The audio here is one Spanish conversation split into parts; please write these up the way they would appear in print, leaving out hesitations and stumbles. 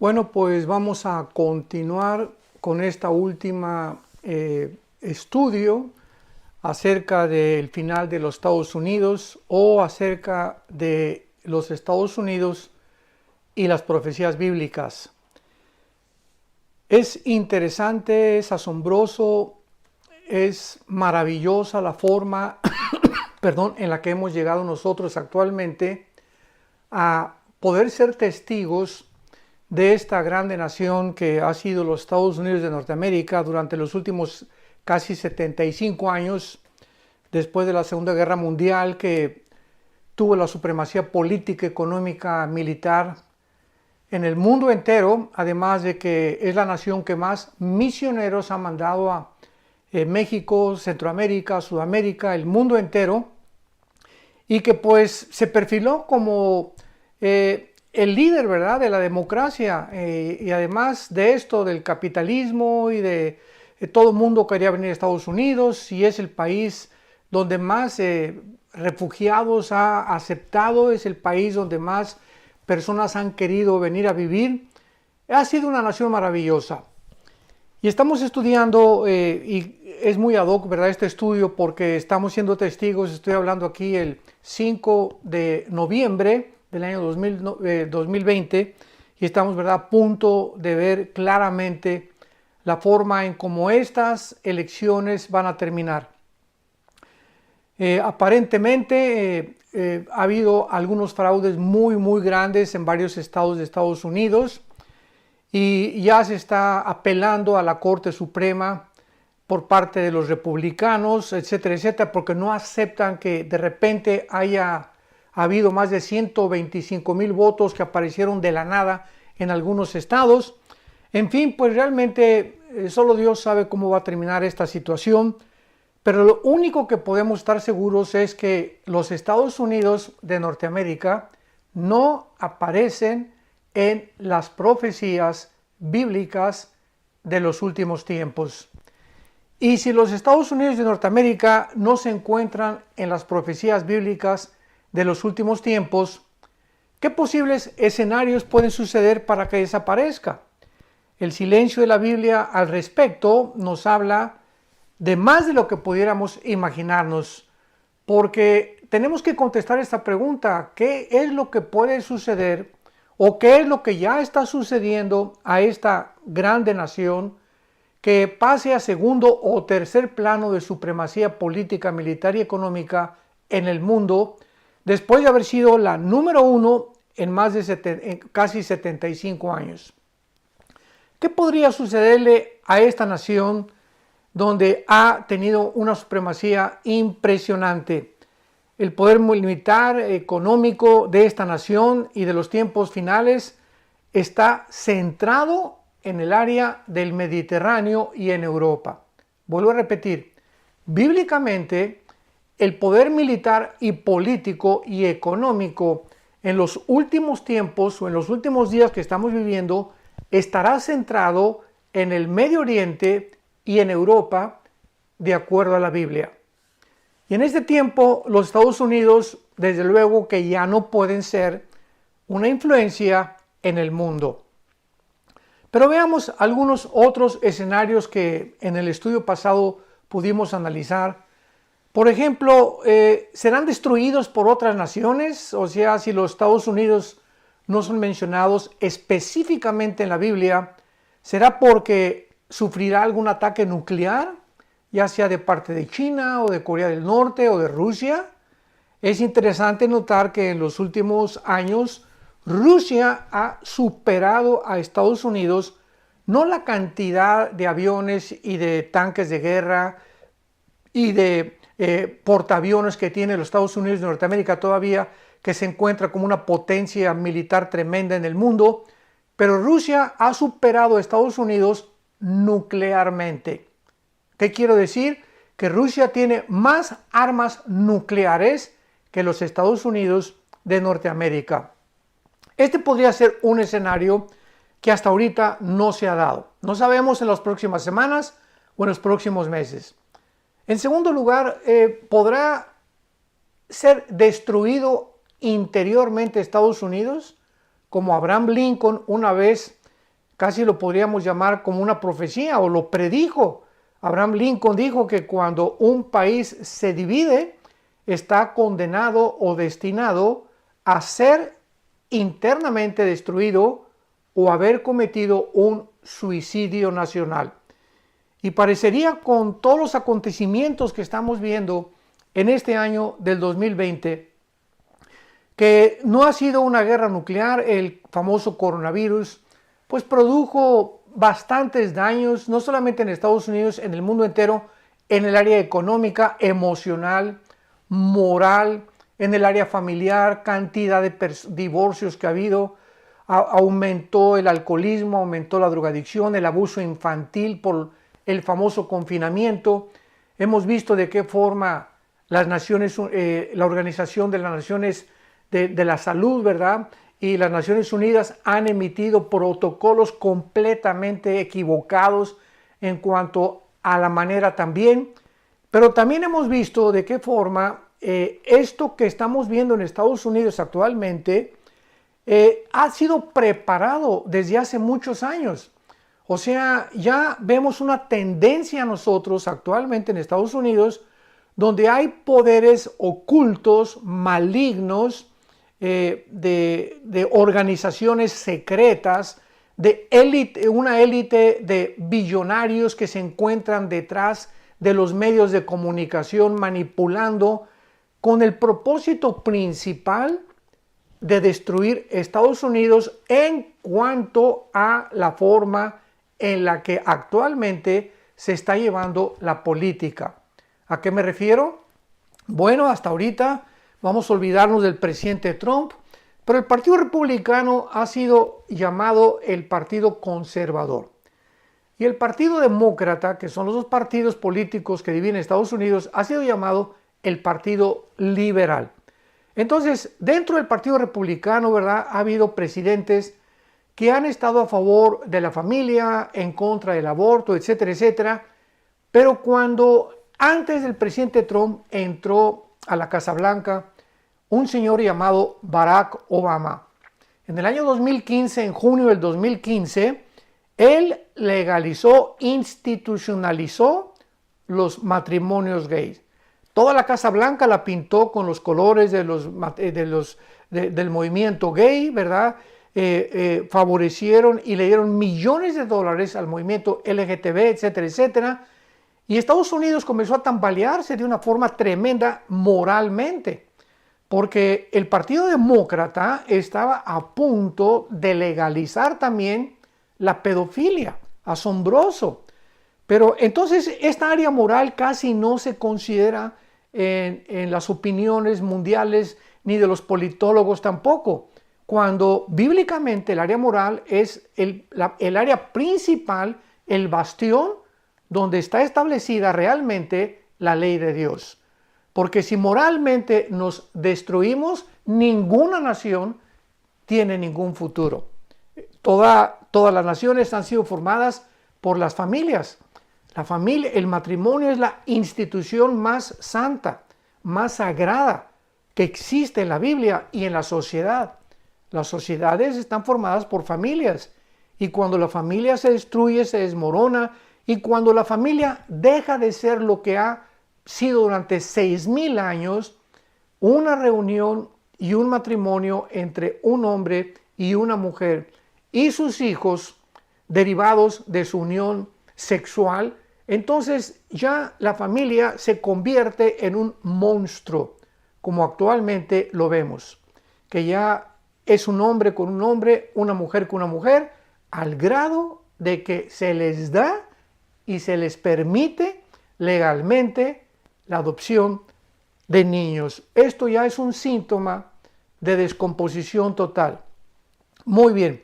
Bueno, pues vamos a continuar con esta última estudio acerca del final de los Estados Unidos o acerca de los Estados Unidos y las profecías bíblicas. Es interesante, es asombroso, es maravillosa la forma en la que hemos llegado nosotros actualmente a poder ser testigos de esta grande nación que ha sido los Estados Unidos de Norteamérica durante los últimos casi 75 años, después de la Segunda Guerra Mundial, que tuvo la supremacía política, económica, militar en el mundo entero, además de que es la nación que más misioneros ha mandado a México, Centroamérica, Sudamérica, el mundo entero, y que pues se perfiló como el líder, ¿verdad?, de la democracia, y además de esto, del capitalismo y de todo el mundo quería venir a Estados Unidos, y es el país donde más refugiados ha aceptado, es el país donde más personas han querido venir a vivir. Ha sido una nación maravillosa. Y estamos estudiando, y es muy ad hoc, ¿verdad?, este estudio, porque estamos siendo testigos. Estoy hablando aquí el 5 de noviembre del año 2020, y estamos, ¿verdad?, a punto de ver claramente la forma en cómo estas elecciones van a terminar. Aparentemente ha habido algunos fraudes muy grandes en varios estados de Estados Unidos, y ya se está apelando a la Corte Suprema por parte de los republicanos, etcétera, etcétera, porque no aceptan que de repente haya habido más de 125,000 votos que aparecieron de la nada en algunos estados. En fin, pues realmente solo Dios sabe cómo va a terminar esta situación, pero lo único que podemos estar seguros es que los Estados Unidos de Norteamérica no aparecen en las profecías bíblicas de los últimos tiempos. Y si los Estados Unidos de Norteamérica no se encuentran en las profecías bíblicas de los últimos tiempos, ¿qué posibles escenarios pueden suceder para que desaparezca? El silencio de la Biblia al respecto nos habla de más de lo que pudiéramos imaginarnos, porque tenemos que contestar esta pregunta: ¿qué es lo que puede suceder o qué es lo que ya está sucediendo a esta grande nación que pase a segundo o tercer plano de supremacía política, militar y económica en el mundo, después de haber sido la número uno en más de casi 75 años? ¿Qué podría sucederle a esta nación donde ha tenido una supremacía impresionante? El poder militar, económico de esta nación y de los tiempos finales está centrado en el área del Mediterráneo y en Europa. Vuelvo a repetir, bíblicamente el poder militar y político y económico en los últimos tiempos o en los últimos días que estamos viviendo estará centrado en el Medio Oriente y en Europa, de acuerdo a la Biblia. Y en este tiempo los Estados Unidos, desde luego que ya no pueden ser una influencia en el mundo. Pero veamos algunos otros escenarios que en el estudio pasado pudimos analizar. Por ejemplo, ¿serán destruidos por otras naciones? O sea, si los Estados Unidos no son mencionados específicamente en la Biblia, ¿será porque sufrirá algún ataque nuclear, ya sea de parte de China o de Corea del Norte o de Rusia? Es interesante notar que en los últimos años Rusia ha superado a Estados Unidos, no la cantidad de aviones y de tanques de guerra y de portaaviones que tiene los Estados Unidos de Norteamérica todavía, que se encuentra como una potencia militar tremenda en el mundo, pero Rusia ha superado a Estados Unidos nuclearmente. ¿Qué quiero decir? Que Rusia tiene más armas nucleares que los Estados Unidos de Norteamérica. Este podría ser un escenario que hasta ahorita no se ha dado. No sabemos en las próximas semanas o en los próximos meses. En segundo lugar, ¿podrá ser destruido interiormente Estados Unidos? Como Abraham Lincoln una vez casi lo podríamos llamar como una profecía, o lo predijo. Abraham Lincoln dijo que cuando un país se divide, está condenado o destinado a ser internamente destruido o haber cometido un suicidio nacional. Y parecería, con todos los acontecimientos que estamos viendo en este año del 2020, que no ha sido una guerra nuclear. El famoso coronavirus pues produjo bastantes daños, no solamente en Estados Unidos, en el mundo entero, en el área económica, emocional, moral, en el área familiar, cantidad de divorcios que ha habido, aumentó el alcoholismo, aumentó la drogadicción, el abuso infantil por el famoso confinamiento. Hemos visto de qué forma las naciones, la Organización de las Naciones de la Salud, ¿verdad?, y las Naciones Unidas han emitido protocolos completamente equivocados en cuanto a la manera también. Pero también hemos visto de qué forma esto que estamos viendo en Estados Unidos actualmente ha sido preparado desde hace muchos años. O sea, ya vemos una tendencia nosotros actualmente en Estados Unidos donde hay poderes ocultos, malignos, de organizaciones secretas, de élite, una élite de billonarios que se encuentran detrás de los medios de comunicación, manipulando con el propósito principal de destruir Estados Unidos en cuanto a la forma en la que actualmente se está llevando la política. ¿A qué me refiero? Bueno, hasta ahorita vamos a olvidarnos del presidente Trump, pero el Partido Republicano ha sido llamado el Partido Conservador. Y el Partido Demócrata, que son los dos partidos políticos que dividen Estados Unidos, ha sido llamado el Partido Liberal. Entonces, dentro del Partido Republicano, ¿verdad?, ha habido presidentes que han estado a favor de la familia, en contra del aborto, etcétera, etcétera. Pero cuando antes del presidente Trump entró a la Casa Blanca un señor llamado Barack Obama. En el año 2015, en junio del 2015, él legalizó, institucionalizó los matrimonios gays. Toda la Casa Blanca la pintó con los colores del movimiento gay, ¿verdad? Favorecieron y le dieron millones de dólares al movimiento LGTB, etcétera, etcétera. Y Estados Unidos comenzó a tambalearse de una forma tremenda moralmente, porque el Partido Demócrata estaba a punto de legalizar también la pedofilia. Asombroso. Pero entonces esta área moral casi no se considera en las opiniones mundiales ni de los politólogos tampoco, cuando bíblicamente el área moral es el área principal, el bastión donde está establecida realmente la ley de Dios. Porque si moralmente nos destruimos, ninguna nación tiene ningún futuro. Todas las naciones han sido formadas por las familias. La familia, el matrimonio es la institución más santa, más sagrada que existe en la Biblia y en la sociedad. Las sociedades están formadas por familias, y cuando la familia se destruye, se desmorona, y cuando la familia deja de ser lo que ha sido durante 6,000 años, una reunión y un matrimonio entre un hombre y una mujer y sus hijos derivados de su unión sexual, entonces ya la familia se convierte en un monstruo, como actualmente lo vemos, que ya es un hombre con un hombre, una mujer con una mujer, al grado de que se les da y se les permite legalmente la adopción de niños. Esto ya es un síntoma de descomposición total. Muy bien.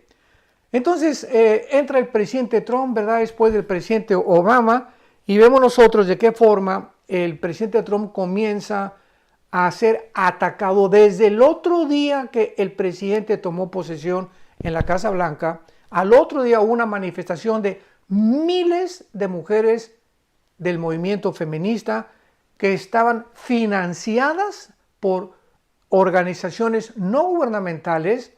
Entonces entra el presidente Trump, ¿verdad?, después del presidente Obama, y vemos nosotros de qué forma el presidente Trump comienza a ser atacado desde el otro día que el presidente tomó posesión en la Casa Blanca. Al otro día hubo una manifestación de miles de mujeres del movimiento feminista que estaban financiadas por organizaciones no gubernamentales,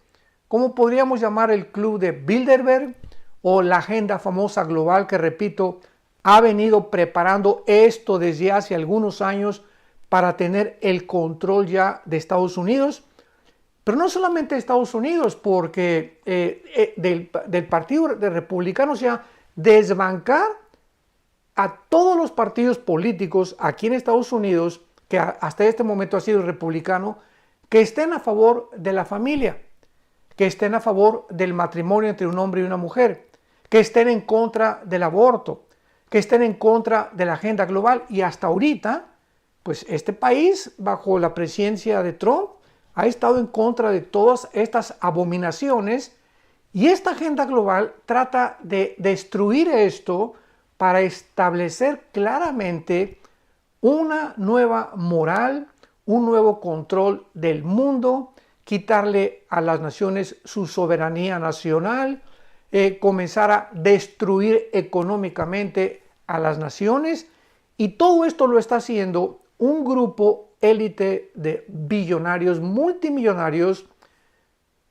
como podríamos llamar el Club de Bilderberg o la agenda famosa global que, repito, ha venido preparando esto desde hace algunos años para tener el control ya de Estados Unidos. Pero no solamente de Estados Unidos, porque del Partido Republicano, o sea, desbancar a todos los partidos políticos aquí en Estados Unidos, que hasta este momento ha sido republicano, que estén a favor de la familia, que estén a favor del matrimonio entre un hombre y una mujer, que estén en contra del aborto, que estén en contra de la agenda global. Y hasta ahorita, pues este país, bajo la presidencia de Trump, ha estado en contra de todas estas abominaciones, y esta agenda global trata de destruir esto para establecer claramente una nueva moral, un nuevo control del mundo, quitarle a las naciones su soberanía nacional, comenzar a destruir económicamente a las naciones, y todo esto lo está haciendo un grupo élite de billonarios, multimillonarios,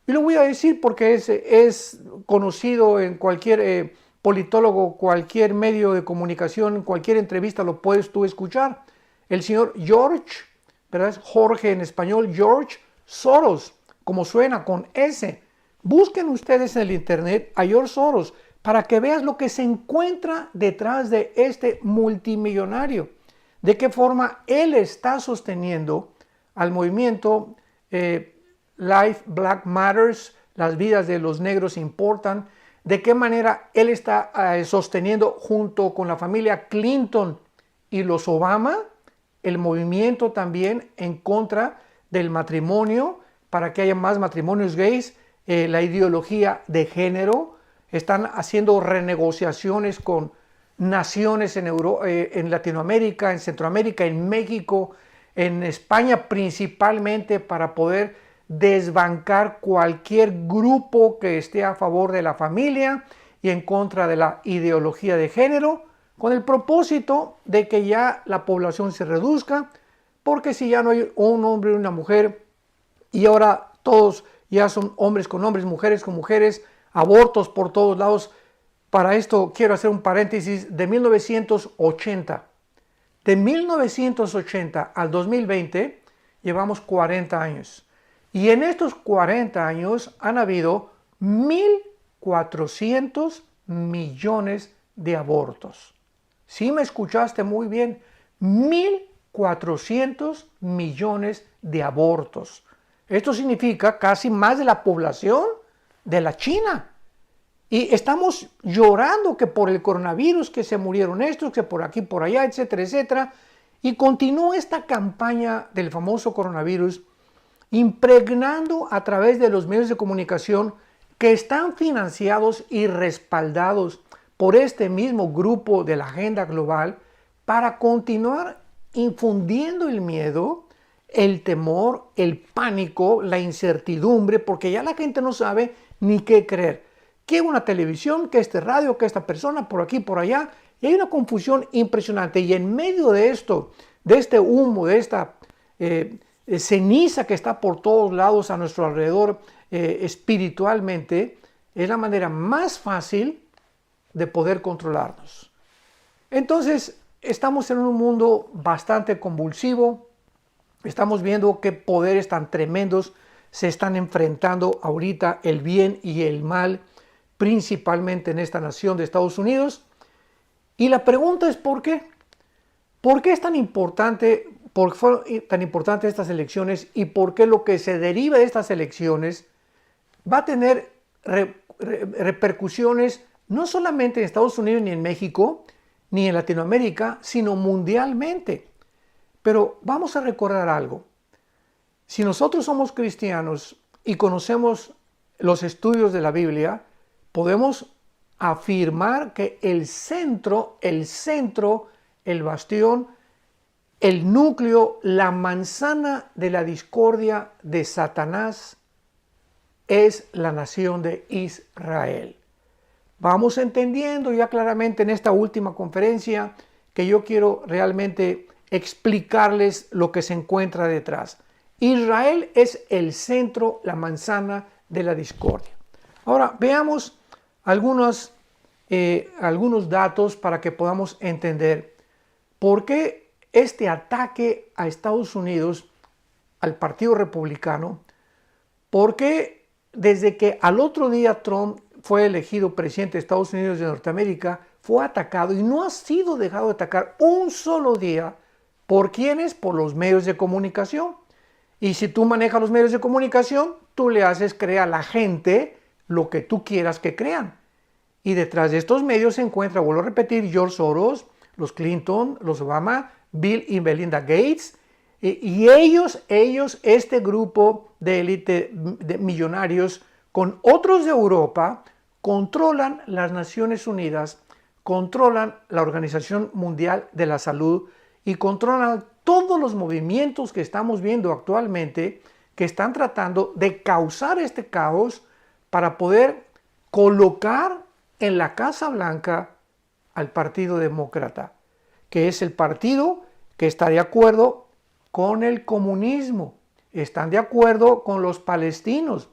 y lo voy a decir porque es conocido en cualquier politólogo, cualquier medio de comunicación, cualquier entrevista lo puedes tú escuchar. El señor George, ¿verdad? Es Jorge en español, George Soros, como suena con S. Busquen ustedes en el internet a George Soros para que veas lo que se encuentra detrás de este multimillonario. De qué forma él está sosteniendo al movimiento Life Black Matters, las vidas de los negros importan, de qué manera él está sosteniendo junto con la familia Clinton y los Obama, el movimiento también en contra del matrimonio, para que haya más matrimonios gays, la ideología de género. Están haciendo renegociaciones con naciones en Latinoamérica, en Centroamérica, en México, en España principalmente, para poder desbancar cualquier grupo que esté a favor de la familia y en contra de la ideología de género, con el propósito de que ya la población se reduzca, porque si ya no hay un hombre y una mujer, y ahora todos ya son hombres con hombres, mujeres con mujeres, abortos por todos lados. Para esto quiero hacer un paréntesis. De 1980 al 2020 llevamos 40 años. Y en estos 40 años han habido 1.400 millones de abortos. ¿Sí me escuchaste muy bien? 1.400 millones de abortos. Esto significa casi más de la población de la China. Y estamos llorando que por el coronavirus, que se murieron estos, que por aquí, por allá, etcétera, etcétera. Y continúa esta campaña del famoso coronavirus, impregnando a través de los medios de comunicación que están financiados y respaldados por este mismo grupo de la agenda global, para continuar infundiendo el miedo, el temor, el pánico, la incertidumbre, porque ya la gente no sabe ni qué creer. Que una televisión, que este radio, que esta persona, por aquí, por allá, y hay una confusión impresionante. Y en medio de esto, de este humo, de esta ceniza que está por todos lados a nuestro alrededor espiritualmente, es la manera más fácil de poder controlarnos. Entonces, estamos en un mundo bastante convulsivo. Estamos viendo qué poderes tan tremendos se están enfrentando ahorita, el bien y el mal, principalmente en esta nación de Estados Unidos. Y la pregunta es ¿por qué? ¿Por qué es tan importante, por qué fueron tan importantes estas elecciones, y por qué lo que se deriva de estas elecciones va a tener repercusiones no solamente en Estados Unidos, ni en México, ni en Latinoamérica, sino mundialmente? Pero vamos a recordar algo. Si nosotros somos cristianos y conocemos los estudios de la Biblia, podemos afirmar que el centro, el bastión, el núcleo, la manzana de la discordia de Satanás es la nación de Israel. Vamos entendiendo ya claramente en esta última conferencia que yo quiero realmente explicarles lo que se encuentra detrás. Israel es el centro, la manzana de la discordia. Ahora veamos algunas algunos datos para que podamos entender por qué este ataque a Estados Unidos, al Partido Republicano, por qué desde que al otro día Trump fue elegido presidente de Estados Unidos de Norteamérica, fue atacado y no ha sido dejado de atacar un solo día. ¿Por quiénes? Por los medios de comunicación. Y si tú manejas los medios de comunicación, tú le haces creer a la gente lo que tú quieras que crean. Y detrás de estos medios se encuentra, vuelvo a repetir, George Soros, los Clinton, los Obama, Bill y Melinda Gates, y ellos, este grupo de élite de millonarios con otros de Europa, controlan las Naciones Unidas, controlan la Organización Mundial de la Salud y controlan todos los movimientos que estamos viendo actualmente que están tratando de causar este caos para poder colocar en la Casa Blanca al Partido Demócrata, que es el partido que está de acuerdo con el comunismo, están de acuerdo con los palestinos,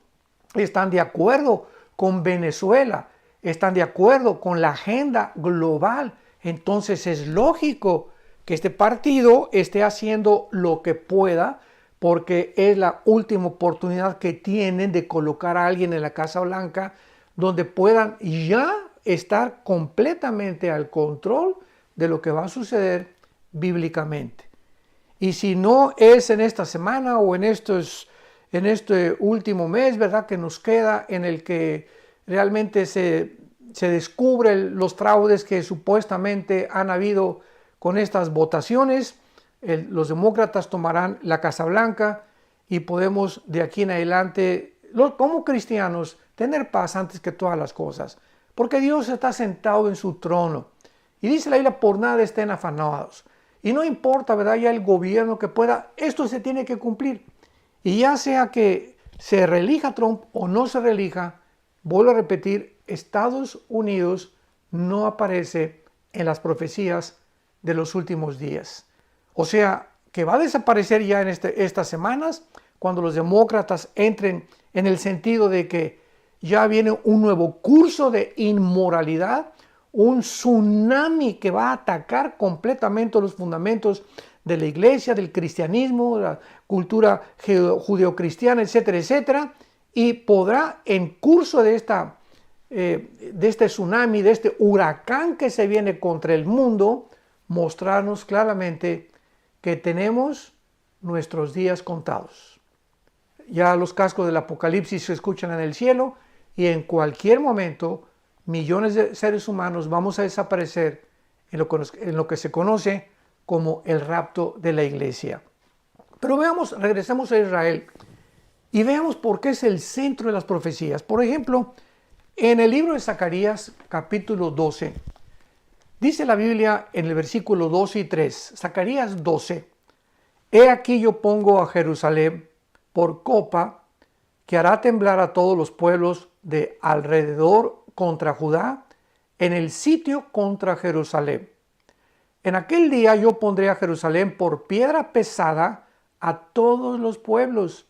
están de acuerdo con Venezuela, están de acuerdo con la agenda global. Entonces es lógico que este partido esté haciendo lo que pueda, porque es la última oportunidad que tienen de colocar a alguien en la Casa Blanca donde puedan ya estar completamente al control de lo que va a suceder bíblicamente. Y si no es en esta semana o en este último mes, ¿verdad?, que nos queda, en el que realmente se descubren los fraudes que supuestamente han habido con estas votaciones, los demócratas tomarán la Casa Blanca y podemos de aquí en adelante, como cristianos, tener paz antes que todas las cosas. Porque Dios está sentado en su trono. Y dice la Biblia, por nada estén afanados. Y no importa, ¿verdad?, ya el gobierno que pueda, esto se tiene que cumplir. Y ya sea que se reelija Trump o no se reelija, vuelvo a repetir, Estados Unidos no aparece en las profecías de los últimos días. O sea, que va a desaparecer ya en estas semanas, cuando los demócratas entren en el sentido de que ya viene un nuevo curso de inmoralidad, un tsunami que va a atacar completamente los fundamentos de la iglesia, del cristianismo, de la cultura judeocristiana, etcétera, etcétera, y podrá en curso de este tsunami, de este huracán que se viene contra el mundo, mostrarnos claramente que tenemos nuestros días contados. Ya los cascos del Apocalipsis se escuchan en el cielo y en cualquier momento millones de seres humanos vamos a desaparecer en lo que se conoce como el rapto de la iglesia. Pero regresemos a Israel y veamos por qué es el centro de las profecías. Por ejemplo, en el libro de Zacarías, capítulo 12, dice la Biblia en el versículo 12 y 3, Zacarías 12, «He aquí yo pongo a Jerusalén por copa que hará temblar a todos los pueblos de alrededor contra Judá, en el sitio contra Jerusalén. En aquel día yo pondré a Jerusalén por piedra pesada a todos los pueblos.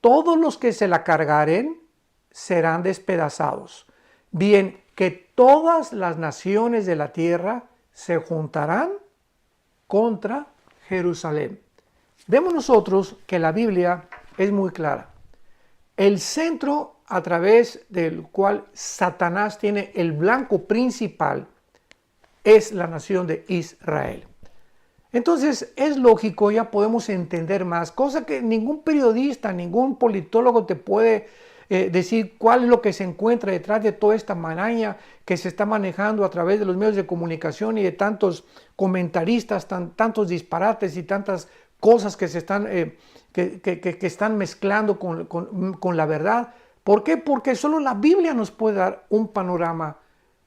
Todos los que se la cargaren serán despedazados. Bien, que todas las naciones de la tierra se juntarán contra Jerusalén». Vemos nosotros que la Biblia es muy clara. El centro a través del cual Satanás tiene el blanco principal es la nación de Israel. Entonces es lógico, ya podemos entender más, cosa que ningún periodista, ningún politólogo te puede decir cuál es lo que se encuentra detrás de toda esta maraña que se está manejando a través de los medios de comunicación y de tantos comentaristas, tantos disparates y tantas cosas que se están, que están mezclando con la verdad. ¿Por qué? Porque solo la Biblia nos puede dar un panorama,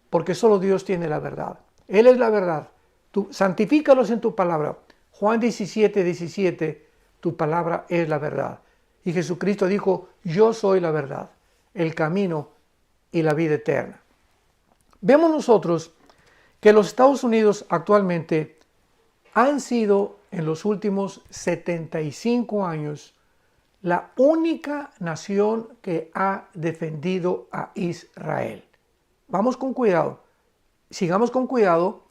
porque solo Dios tiene la verdad. Él es la verdad. Tú santifícalos en tu palabra. Juan 17, 17, tu palabra es la verdad. Y Jesucristo dijo, yo soy la verdad, el camino y la vida eterna. Vemos nosotros que los Estados Unidos actualmente han sido en los últimos 75 años la única nación que ha defendido a Israel. Vamos con cuidado. sigamos con cuidado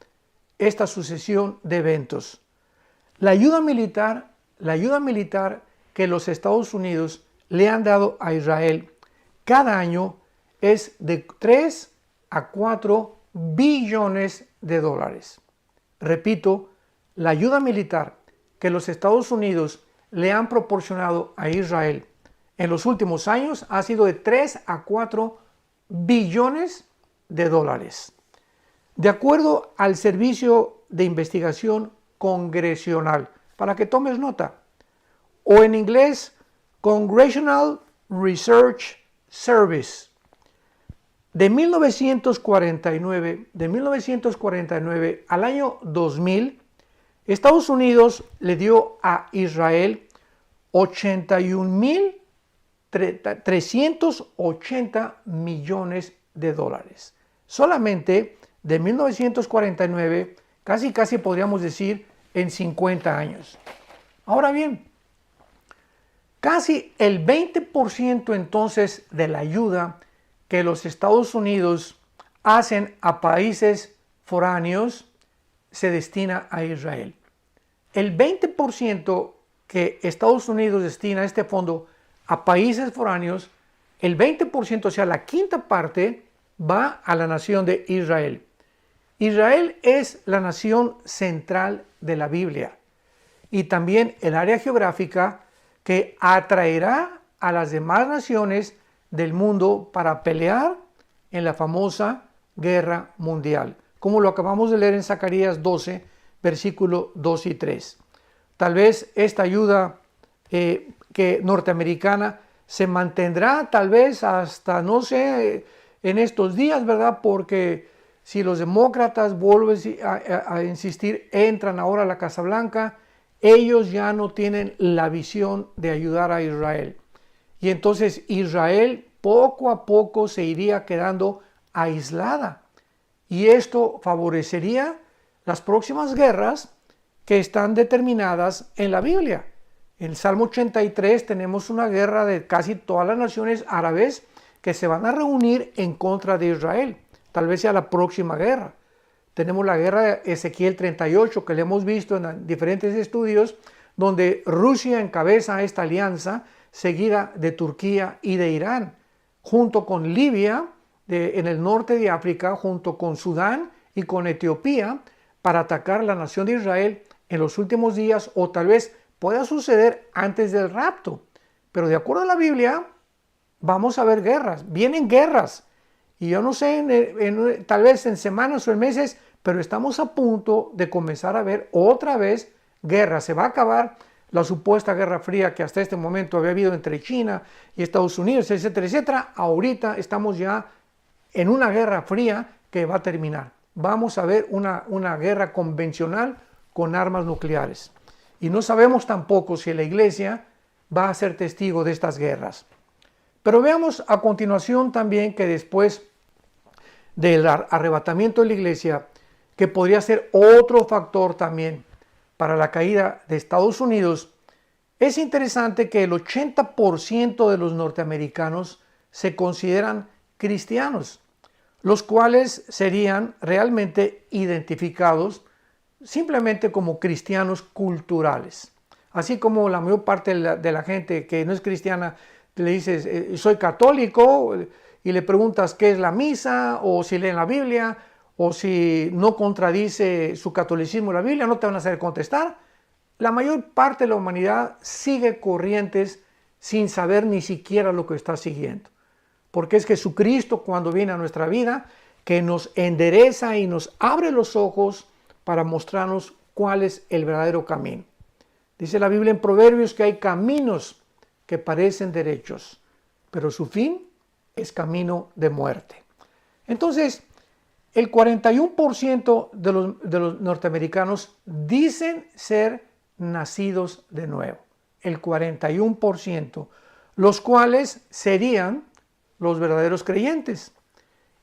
esta sucesión de eventos. La ayuda militar que los Estados Unidos le han dado a Israel cada año es de 3 a 4 billones de dólares. Repito, la ayuda militar que los Estados Unidos le han proporcionado a Israel en los últimos años ha sido de 3 a 4 billones de dólares. De acuerdo al Servicio de Investigación Congresional, para que tomes nota, o en inglés, Congressional Research Service, de 1949 al año 2000, Estados Unidos le dio a Israel 81.380 millones de dólares. Solamente de 1949, casi podríamos decir en 50 años. Ahora bien, casi el 20% entonces de la ayuda que los Estados Unidos hacen a países foráneos se destina a Israel. El 20% que Estados Unidos destina a este fondo a países foráneos, el 20%, o sea, la quinta parte, va a la nación de Israel. Israel es la nación central de la Biblia y también el área geográfica que atraerá a las demás naciones del mundo para pelear en la famosa guerra mundial, como lo acabamos de leer en Zacarías 12, versículo 2 y 3. Tal vez esta ayuda norteamericana se mantendrá tal vez hasta, no sé, en estos días, ¿verdad? Porque si los demócratas, vuelven a insistir, entran ahora a la Casa Blanca, ellos ya no tienen la visión de ayudar a Israel. Y entonces Israel poco a poco se iría quedando aislada. Y esto favorecería las próximas guerras que están determinadas en la Biblia. En el Salmo 83 tenemos una guerra de casi todas las naciones árabes que se van a reunir en contra de Israel. Tal vez sea la próxima guerra. Tenemos la guerra de Ezequiel 38 que le hemos visto en diferentes estudios, donde Rusia encabeza esta alianza seguida de Turquía y de Irán, junto con Libia en el norte de África, junto con Sudán y con Etiopía, para atacar la nación de Israel en los últimos días, o tal vez pueda suceder antes del rapto. Pero de acuerdo a la Biblia, vamos a ver guerras, vienen guerras. Y yo no sé, tal vez en semanas o en meses, pero estamos a punto de comenzar a ver otra vez guerra. Se va a acabar la supuesta guerra fría que hasta este momento había habido entre China y Estados Unidos, etcétera, etcétera. Ahorita estamos ya en una guerra fría que va a terminar. Vamos a ver una guerra convencional con armas nucleares. Y no sabemos tampoco si la iglesia va a ser testigo de estas guerras. Pero veamos a continuación también que después del arrebatamiento de la iglesia, que podría ser otro factor también para la caída de Estados Unidos, es interesante que el 80% de los norteamericanos se consideran cristianos, los cuales serían realmente identificados simplemente como cristianos culturales. Así como la mayor parte de la gente que no es cristiana le dices, soy católico, y le preguntas qué es la misa, o si leen la Biblia, o si no contradice su catolicismo la Biblia, no te van a saber contestar. La mayor parte de la humanidad sigue corrientes sin saber ni siquiera lo que está siguiendo. Porque es Jesucristo, cuando viene a nuestra vida, que nos endereza y nos abre los ojos para mostrarnos cuál es el verdadero camino. Dice la Biblia en Proverbios que hay caminos que parecen derechos, pero su fin es camino de muerte. Entonces, el 41% de los norteamericanos dicen ser nacidos de nuevo. El 41%, los cuales serían los verdaderos creyentes.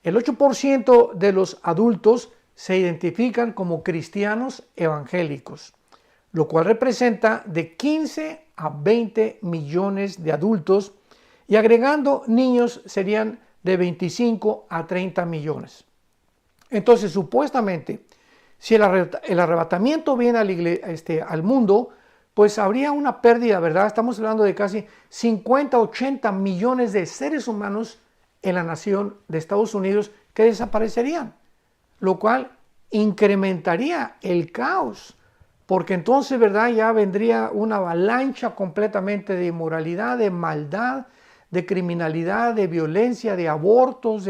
El 8% de los adultos se identifican como cristianos evangélicos, lo cual representa de 15 a 20 millones de adultos, y agregando niños serían de 25 a 30 millones. Entonces, supuestamente, si el arrebatamiento viene al mundo, pues habría una pérdida, ¿verdad? Estamos hablando de casi 50, 80 millones de seres humanos en la nación de Estados Unidos que desaparecerían, lo cual incrementaría el caos, porque entonces, ¿verdad? Ya vendría una avalancha completamente de inmoralidad, de maldad, de criminalidad, de violencia, de abortos,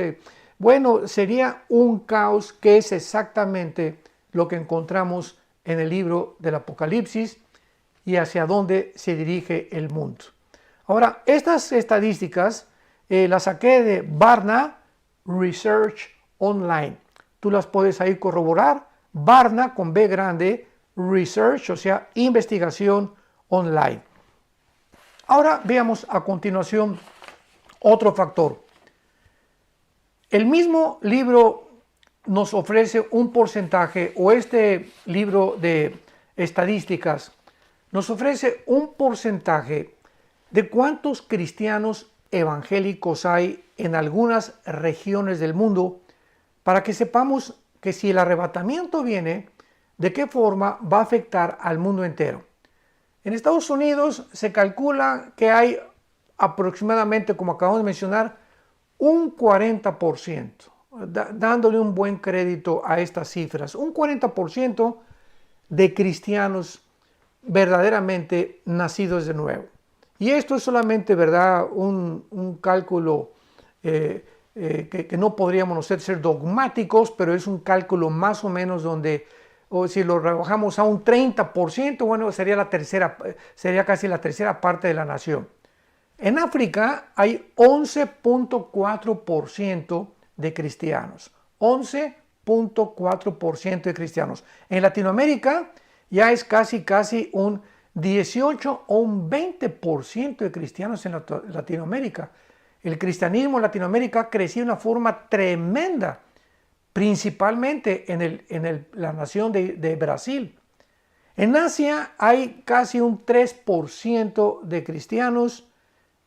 bueno, sería un caos que es exactamente lo que encontramos en el libro del Apocalipsis y hacia dónde se dirige el mundo. Ahora, estas estadísticas las saqué de Barna Research Online. Tú las puedes ahí corroborar. Barna con B grande, Research, o sea, investigación online. Ahora veamos a continuación otro factor. El mismo libro nos ofrece un porcentaje, o este libro de estadísticas nos ofrece un porcentaje de cuántos cristianos evangélicos hay en algunas regiones del mundo, para que sepamos que si el arrebatamiento viene, de qué forma va a afectar al mundo entero. En Estados Unidos se calcula que hay aproximadamente, como acabamos de mencionar, un 40%, dándole un buen crédito a estas cifras, un 40% de cristianos verdaderamente nacidos de nuevo. Y esto es solamente, ¿verdad?, un cálculo que no podríamos nosotros ser dogmáticos, pero es un cálculo más o menos donde, o si lo rebajamos a un 30%, bueno, sería casi la tercera parte de la nación. En África hay 11.4% de cristianos, 11.4% de cristianos. En Latinoamérica ya es casi un 18 o un 20% de cristianos en Latinoamérica. El cristianismo en Latinoamérica ha crecido de una forma tremenda, principalmente en la nación de Brasil. En Asia hay casi un 3% de cristianos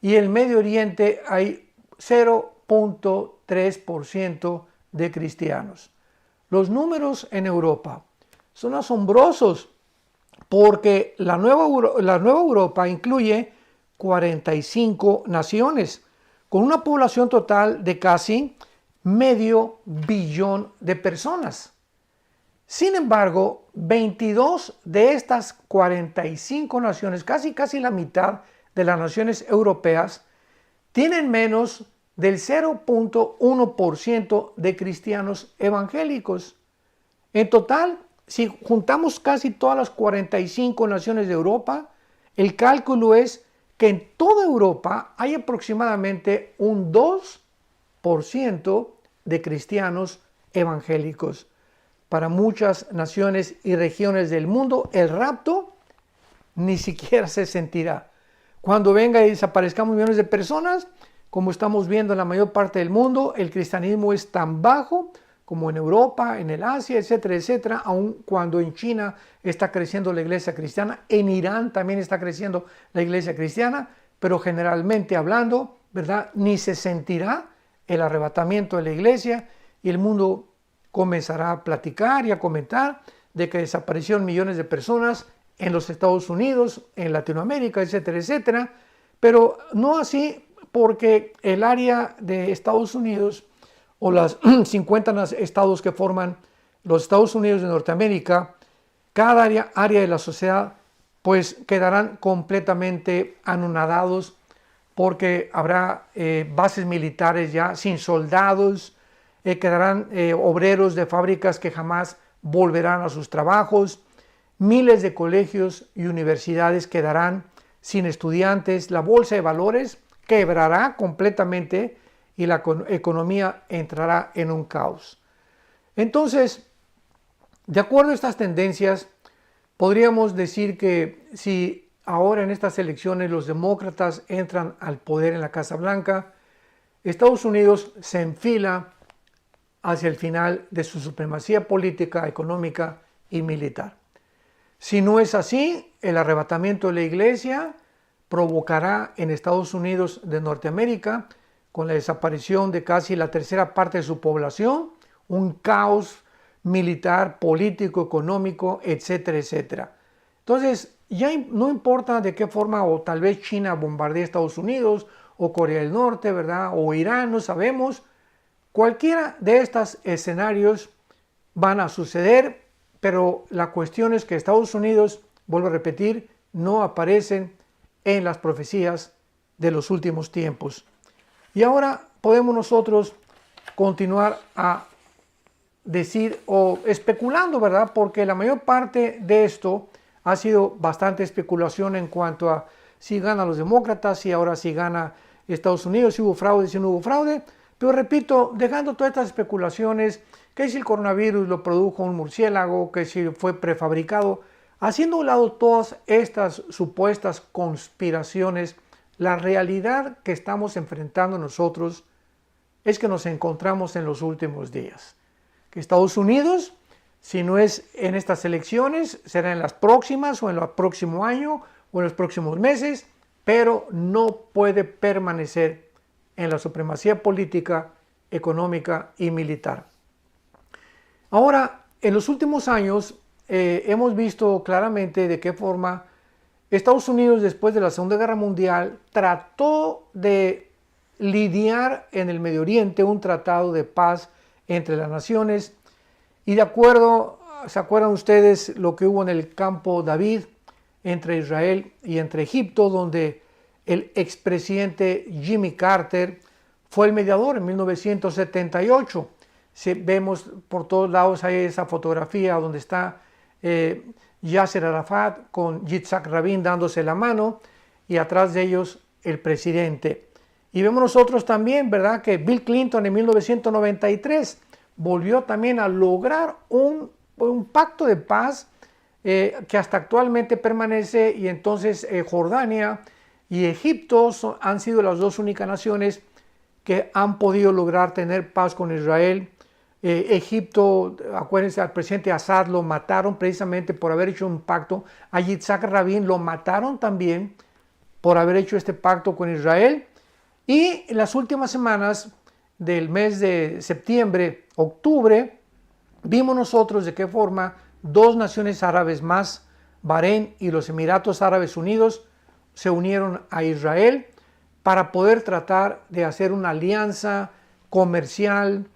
y en el Medio Oriente hay 0.3% de cristianos. Los números en Europa son asombrosos porque la nueva Europa incluye 45 naciones con una población total de casi 500 millones de personas. Sin embargo, 22 de estas 45 naciones, casi la mitad de las naciones europeas, tienen menos del 0.1% de cristianos evangélicos. En total, si juntamos casi todas las 45 naciones de Europa, el cálculo es que en toda Europa hay aproximadamente un 2% de cristianos evangélicos. Para muchas naciones y regiones del mundo, el rapto ni siquiera se sentirá. Cuando venga y desaparezcamos millones de personas, como estamos viendo en la mayor parte del mundo, el cristianismo es tan bajo como en Europa, en el Asia, etcétera, etcétera, aun cuando en China está creciendo la iglesia cristiana, en Irán también está creciendo la iglesia cristiana, pero generalmente hablando, ¿verdad?, ni se sentirá el arrebatamiento de la iglesia y el mundo comenzará a platicar y a comentar de que desaparecieron millones de personas en los Estados Unidos, en Latinoamérica, etcétera, etcétera, pero no así porque el área de Estados Unidos o las 50 estados que forman los Estados Unidos de Norteamérica, cada área de la sociedad pues quedarán completamente anonadados porque habrá bases militares ya sin soldados, quedarán obreros de fábricas que jamás volverán a sus trabajos, miles de colegios y universidades quedarán sin estudiantes, la bolsa de valores quebrará completamente y la economía entrará en un caos. Entonces, de acuerdo a estas tendencias, podríamos decir que si ahora en estas elecciones los demócratas entran al poder en la Casa Blanca, Estados Unidos se enfila hacia el final de su supremacía política, económica y militar. Si no es así, el arrebatamiento de la iglesia provocará en Estados Unidos de Norteamérica, con la desaparición de casi la tercera parte de su población, un caos militar, político, económico, etcétera, etcétera. Entonces, ya no importa de qué forma, o tal vez China bombardee a Estados Unidos, o Corea del Norte, ¿verdad? O Irán, no sabemos. Cualquiera de estos escenarios van a suceder, pero la cuestión es que Estados Unidos, vuelvo a repetir, no aparecen en las profecías de los últimos tiempos. Y ahora podemos nosotros continuar a decir o especulando, ¿verdad? Porque la mayor parte de esto ha sido bastante especulación en cuanto a si ganan los demócratas, si ahora si gana Estados Unidos, si hubo fraude, si no hubo fraude. Pero repito, dejando todas estas especulaciones, que si el coronavirus lo produjo un murciélago, que si fue prefabricado, haciendo a un lado todas estas supuestas conspiraciones, la realidad que estamos enfrentando nosotros es que nos encontramos en los últimos días. Que Estados Unidos, si no es en estas elecciones, será en las próximas o en el próximo año o en los próximos meses, pero no puede permanecer en la supremacía política, económica y militar. Ahora, en los últimos años hemos visto claramente de qué forma Estados Unidos, después de la Segunda Guerra Mundial, trató de lidiar en el Medio Oriente un tratado de paz entre las naciones, y de acuerdo, ¿se acuerdan ustedes lo que hubo en el campo David entre Israel y entre Egipto, donde el expresidente Jimmy Carter fue el mediador en 1978? Vemos por todos lados ahí esa fotografía donde está Yasser Arafat con Yitzhak Rabin dándose la mano, y atrás de ellos el presidente. Y vemos nosotros también, ¿verdad?, que Bill Clinton en 1993 volvió también a lograr un pacto de paz que hasta actualmente permanece, y entonces Jordania y Egipto han sido las dos únicas naciones que han podido lograr tener paz con Israel. Egipto, acuérdense, al presidente Assad lo mataron precisamente por haber hecho un pacto. A Yitzhak Rabin lo mataron también por haber hecho este pacto con Israel. Y en las últimas semanas del mes de septiembre, octubre, vimos nosotros de qué forma dos naciones árabes más, Bahrein y los Emiratos Árabes Unidos, se unieron a Israel para poder tratar de hacer una alianza comercial,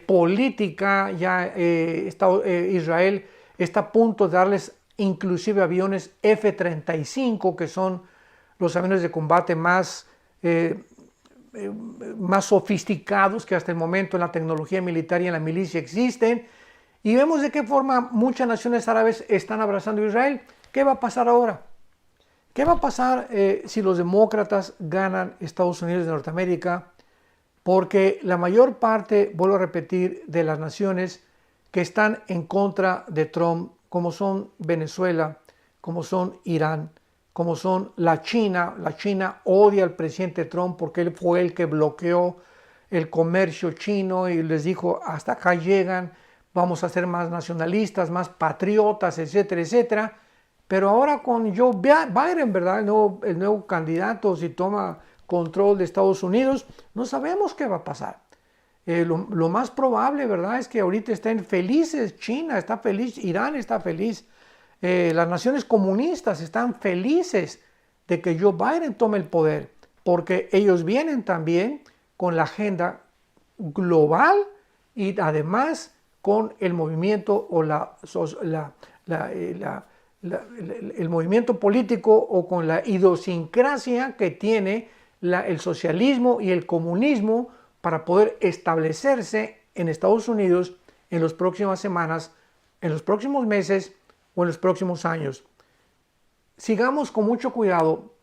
política. Ya Israel está a punto de darles inclusive aviones F-35, que son los aviones de combate más sofisticados que hasta el momento en la tecnología militar y en la milicia existen. Y vemos de qué forma muchas naciones árabes están abrazando a Israel. ¿Qué va a pasar ahora? ¿Qué va a pasar si los demócratas ganan Estados Unidos de Norteamérica? Porque la mayor parte, vuelvo a repetir, de las naciones que están en contra de Trump, como son Venezuela, como son Irán, como son la China odia al presidente Trump porque él fue el que bloqueó el comercio chino y les dijo: hasta acá llegan, vamos a ser más nacionalistas, más patriotas, etcétera, etcétera. Pero ahora con Joe Biden, ¿verdad?, el nuevo candidato, si toma control de Estados Unidos, no sabemos qué va a pasar. Lo más probable, ¿verdad?, es que ahorita estén felices. China está feliz, Irán está feliz, las naciones comunistas están felices de que Joe Biden tome el poder, porque ellos vienen también con la agenda global y además con el movimiento o el movimiento político, o con la idiosincrasia que tiene el socialismo y el comunismo para poder establecerse en Estados Unidos en las próximas semanas, en los próximos meses o en los próximos años. Sigamos con mucho cuidado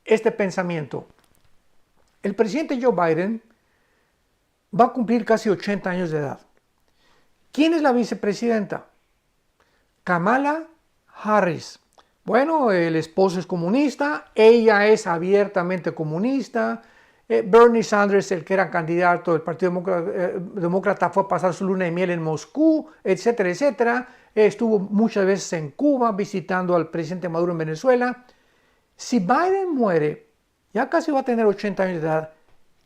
este pensamiento. El presidente Joe Biden va a cumplir casi 80 años de edad. ¿Quién es la vicepresidenta? Kamala Harris. Bueno, el esposo es comunista, ella es abiertamente comunista. Bernie Sanders, el que era candidato del Partido Demócrata, fue a pasar su luna de miel en Moscú, etcétera, etcétera. Estuvo muchas veces en Cuba visitando al presidente Maduro en Venezuela. Si Biden muere, ya casi va a tener 80 años de edad,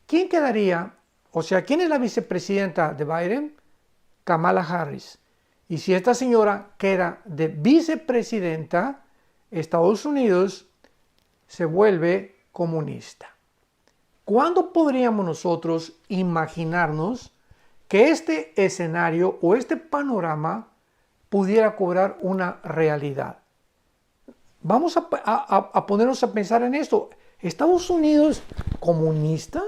¿quién quedaría O sea, ¿quién es la vicepresidenta de Biden? Kamala Harris. Y si esta señora queda de vicepresidenta, Estados Unidos se vuelve comunista. ¿Cuándo podríamos nosotros imaginarnos que este escenario o este panorama pudiera cobrar una realidad? Vamos a ponernos a pensar en esto. ¿Estados Unidos comunista?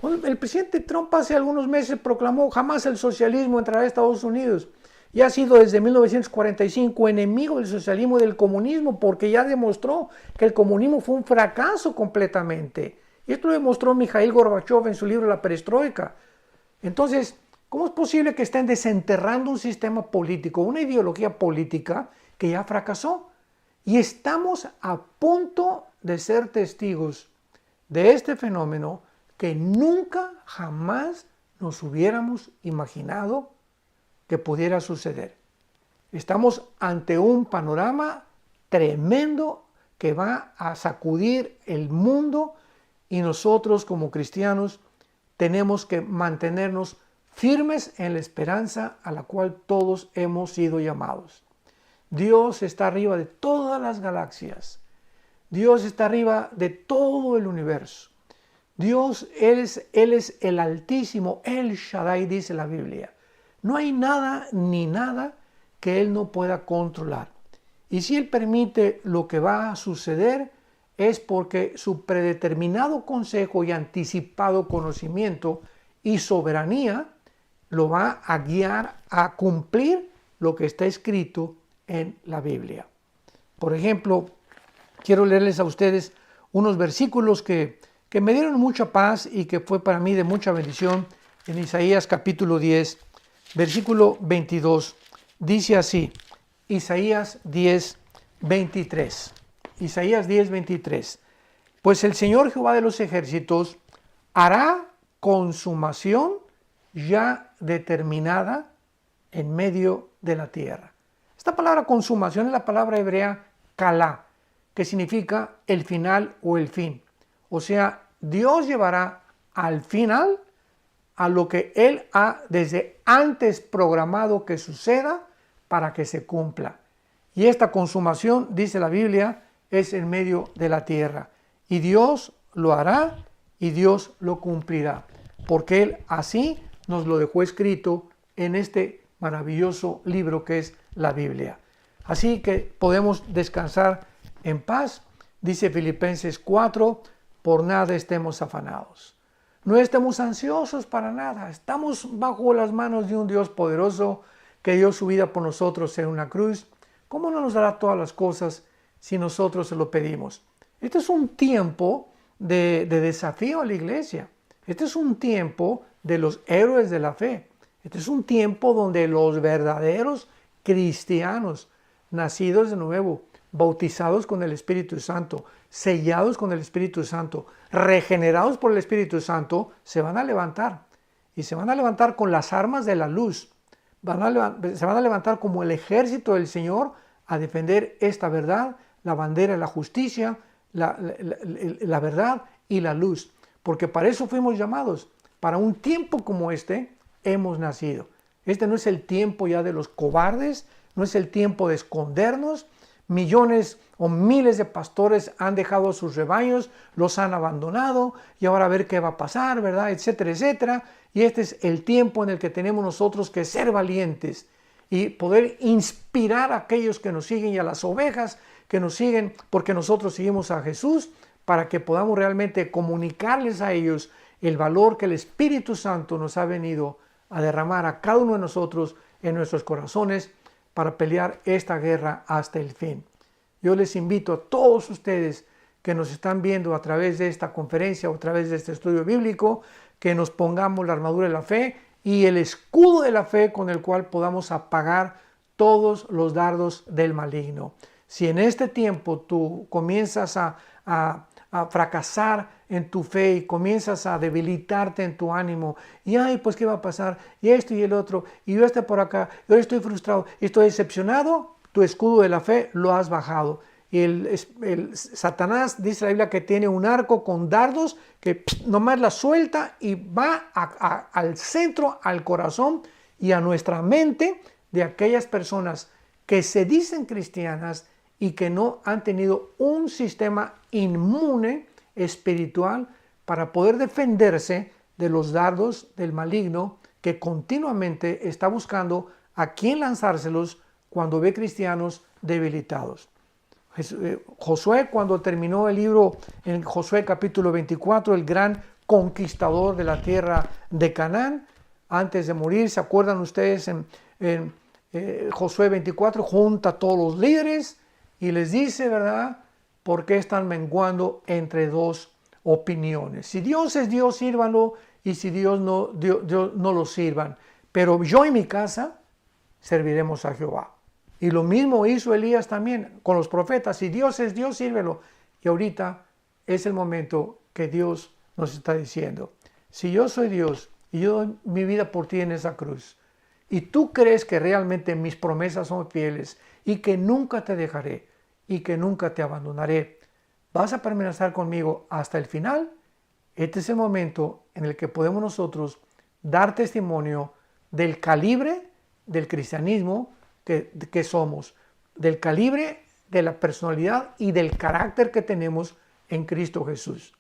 Bueno, el presidente Trump hace algunos meses proclamó: jamás el socialismo entrará a Estados Unidos. Y ha sido desde 1945 enemigo del socialismo y del comunismo, porque ya demostró que el comunismo fue un fracaso completamente. Y esto lo demostró Mikhail Gorbachev en su libro La Perestroika. Entonces, ¿cómo es posible que estén desenterrando un sistema político, una ideología política que ya fracasó? Y estamos a punto de ser testigos de este fenómeno que nunca jamás nos hubiéramos imaginado que pudiera suceder. Estamos ante un panorama tremendo que va a sacudir el mundo, y nosotros como cristianos tenemos que mantenernos firmes en la esperanza a la cual todos hemos sido llamados. Dios está arriba de todas las galaxias. Dios está arriba de todo el universo. Dios, Él es el Altísimo, El Shaddai, dice la Biblia. No hay nada ni nada que Él no pueda controlar. Y si Él permite lo que va a suceder, es porque su predeterminado consejo y anticipado conocimiento y soberanía lo va a guiar a cumplir lo que está escrito en la Biblia. Por ejemplo, quiero leerles a ustedes unos versículos que me dieron mucha paz y que fue para mí de mucha bendición. En Isaías capítulo 10, versículo 22, dice así, Isaías 10, 23. Isaías 10, 23. Pues el Señor Jehová de los ejércitos hará consumación ya determinada en medio de la tierra. Esta palabra consumación es la palabra hebrea kalá, que significa el final o el fin. O sea, Dios llevará al final a lo que Él ha desde antes programado que suceda para que se cumpla. Y esta consumación, dice la Biblia, es en medio de la tierra. Y Dios lo hará y Dios lo cumplirá, porque Él así nos lo dejó escrito en este maravilloso libro que es la Biblia. Así que podemos descansar en paz. Dice Filipenses 4, por nada estemos afanados. No estemos ansiosos para nada. Estamos bajo las manos de un Dios poderoso que dio su vida por nosotros en una cruz. ¿Cómo no nos dará todas las cosas si nosotros se lo pedimos? Este es un tiempo de desafío a la iglesia. Este es un tiempo de los héroes de la fe. Este es un tiempo donde los verdaderos cristianos, nacidos de nuevo, bautizados con el Espíritu Santo, sellados con el Espíritu Santo, regenerados por el Espíritu Santo, se van a levantar. Y se van a levantar con las armas de la luz. Se van a levantar como el ejército del Señor a defender esta verdad, la bandera de la justicia, la verdad y la luz. Porque para eso fuimos llamados. Para un tiempo como este hemos nacido. Este no es el tiempo ya de los cobardes, no es el tiempo de escondernos. Millones o miles de pastores han dejado a sus rebaños, los han abandonado y ahora a ver qué va a pasar, ¿verdad? Etcétera, etcétera. Y este es el tiempo en el que tenemos nosotros que ser valientes y poder inspirar a aquellos que nos siguen y a las ovejas que nos siguen, porque nosotros seguimos a Jesús, para que podamos realmente comunicarles a ellos el valor que el Espíritu Santo nos ha venido a derramar a cada uno de nosotros en nuestros corazones para pelear esta guerra hasta el fin. Yo les invito a todos ustedes que nos están viendo a través de esta conferencia o a través de este estudio bíblico, que nos pongamos la armadura de la fe y el escudo de la fe con el cual podamos apagar todos los dardos del maligno. Si en este tiempo tú comienzas a fracasar en tu fe y comienzas a debilitarte en tu ánimo y ay, pues qué va a pasar, y esto y el otro, y yo estoy por acá, yo estoy frustrado, estoy decepcionado, tu escudo de la fe lo has bajado Y el Satanás, dice la Biblia, que tiene un arco con dardos que nomás la suelta y va al centro, al corazón y a nuestra mente de aquellas personas que se dicen cristianas y que no han tenido un sistema inmune espiritual para poder defenderse de los dardos del maligno que continuamente está buscando a quién lanzárselos cuando ve cristianos debilitados. Josué, cuando terminó el libro en Josué capítulo 24, el gran conquistador de la tierra de Canaán, antes de morir, ¿se acuerdan ustedes? En Josué 24 junta a todos los líderes y les dice, ¿verdad?, por qué están menguando entre dos opiniones. Si Dios es Dios, sírvanlo, y si Dios no lo sirvan. Pero yo y mi casa serviremos a Jehová. Y lo mismo hizo Elías también con los profetas. Si Dios es Dios, sírvelo. Y ahorita es el momento que Dios nos está diciendo, si yo soy Dios y yo doy mi vida por ti en esa cruz, y tú crees que realmente mis promesas son fieles y que nunca te dejaré y que nunca te abandonaré, vas a permanecer conmigo hasta el final. Este es el momento en el que podemos nosotros dar testimonio del calibre del cristianismo que somos, del calibre de la personalidad y del carácter que tenemos en Cristo Jesús.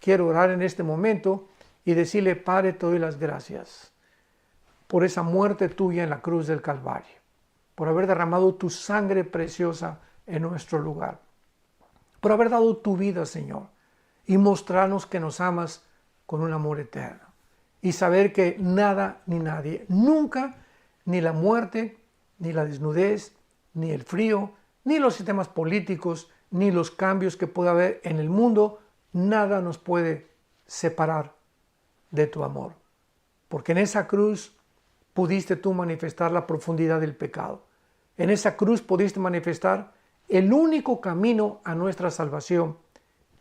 Quiero orar en este momento y decirle, Padre, te doy las gracias por esa muerte tuya en la cruz del Calvario, por haber derramado tu sangre preciosa en nuestro lugar, por haber dado tu vida, Señor, y mostrarnos que nos amas con un amor eterno. Y saber que nada ni nadie, nunca, ni la muerte, ni la desnudez, ni el frío, ni los sistemas políticos, ni los cambios que pueda haber en el mundo, nada nos puede separar de tu amor. Porque en esa cruz pudiste tú manifestar la profundidad del pecado. En esa cruz pudiste manifestar el único camino a nuestra salvación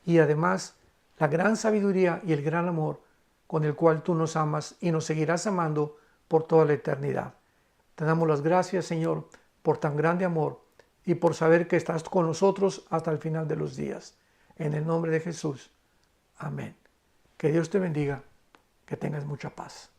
y además la gran sabiduría y el gran amor con el cual tú nos amas y nos seguirás amando por toda la eternidad. Te damos las gracias, Señor, por tan grande amor y por saber que estás con nosotros hasta el final de los días. En el nombre de Jesús. Amén. Que Dios te bendiga, que tengas mucha paz.